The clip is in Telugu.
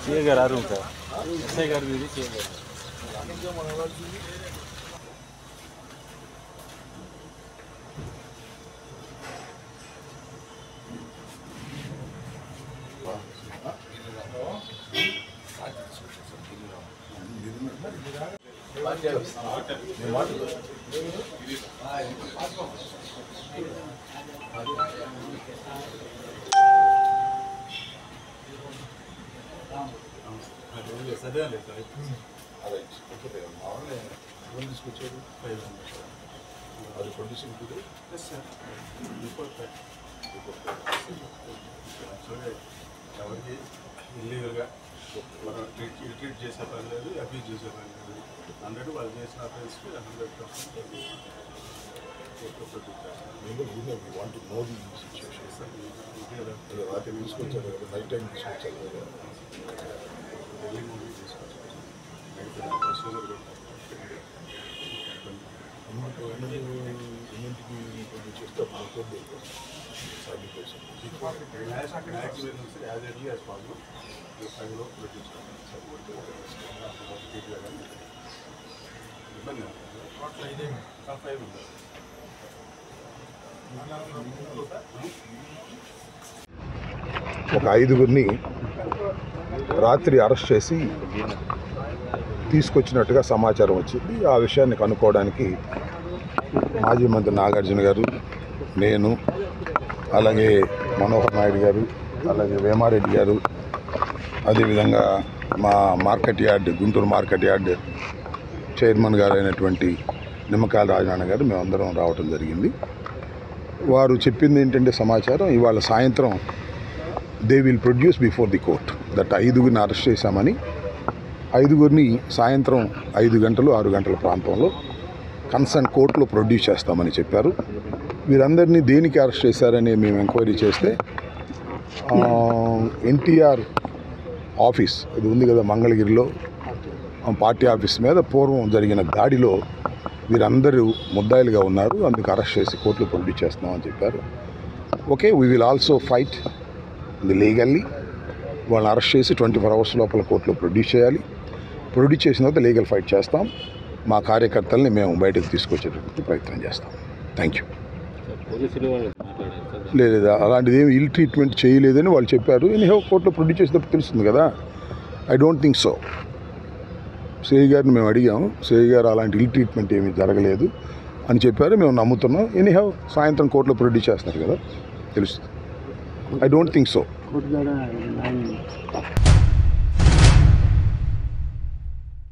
सीए गाరు आ रहा है एसआई गाరు भी सीए गाరు ఎవరికి ఇల్లీగల్గా మనం ట్రీట్ చేసే పని లేదు, అబ్యూజ్ చేసే పని లేదు. 100 వాళ్ళు చేసిన అఫెన్స్కి 5గురిని రాత్రి అరెస్ట్ చేసి తీసుకొచ్చినట్టుగా సమాచారం వచ్చింది. ఆ విషయాన్ని కనుక్కోవడానికి మాజీ మంత్రి నాగార్జున గారు, నేను, అలాగే మనోహర్ నాయుడు గారు, అలాగే వేమారెడ్డి గారు, అదేవిధంగా మా market yard, Guntur market yard chairman గారు అయినటువంటి నిమ్మకాయల రాజనారాయణ గారు మేమందరం రావటం జరిగింది. వారు చెప్పింది ఏంటంటే సమాచారం, ఇవాళ సాయంత్రం they will produce before the court that 5గురిని అరెస్ట్ చేశామని, 5గురిని సాయంత్రం 5 గంటలు 6 గంటల ప్రాంతంలో కన్సర్న్ కోర్టులో ప్రొడ్యూస్ చేస్తామని చెప్పారు. వీరందరినీ దేనికి అరెస్ట్ చేశారని మేము ఎంక్వైరీ చేస్తే ఎన్టీఆర్ ఆఫీస్ ఇది ఉంది కదా మంగళగిరిలో, పార్టీ ఆఫీస్ మీద పూర్వం జరిగిన దాడిలో వీరందరూ ముద్దాయిలుగా ఉన్నారు, అందుకు అరెస్ట్ చేసి కోర్టులో ప్రొడ్యూస్ చేస్తున్నామని చెప్పారు. Okay, we will also fight the legally. వాళ్ళని అరెస్ట్ చేసి 24 hours లోపల కోర్టులో ప్రొడ్యూస్ చేయాలి. ప్రొడ్యూస్ చేసిన తర్వాత లీగల్ ఫైట్ చేస్తాం. మా కార్యకర్తల్ని మేము బయటకు తీసుకొచ్చేటటువంటి ప్రయత్నం చేస్తాం. Thank you. లేదా అలాంటిది ఏమి ఇల్ ట్రీట్మెంట్ చేయలేదని వాళ్ళు చెప్పారు. ఎనీహౌ కోర్టులో ప్రొడ్యూస్ చేసేటప్పుడు తెలుస్తుంది కదా. I don't think so. CI గారిని మేము అడిగాము, సిఐ గారు అలాంటి ఇల్ ట్రీట్మెంట్ ఏమీ జరగలేదు అని చెప్పారు. మేము నమ్ముతున్నాం. ఎనీహౌ సాయంత్రం కోర్టులో ప్రొడ్యూస్ చేస్తున్నారు కదా, తెలుస్తుంది. I don't think so.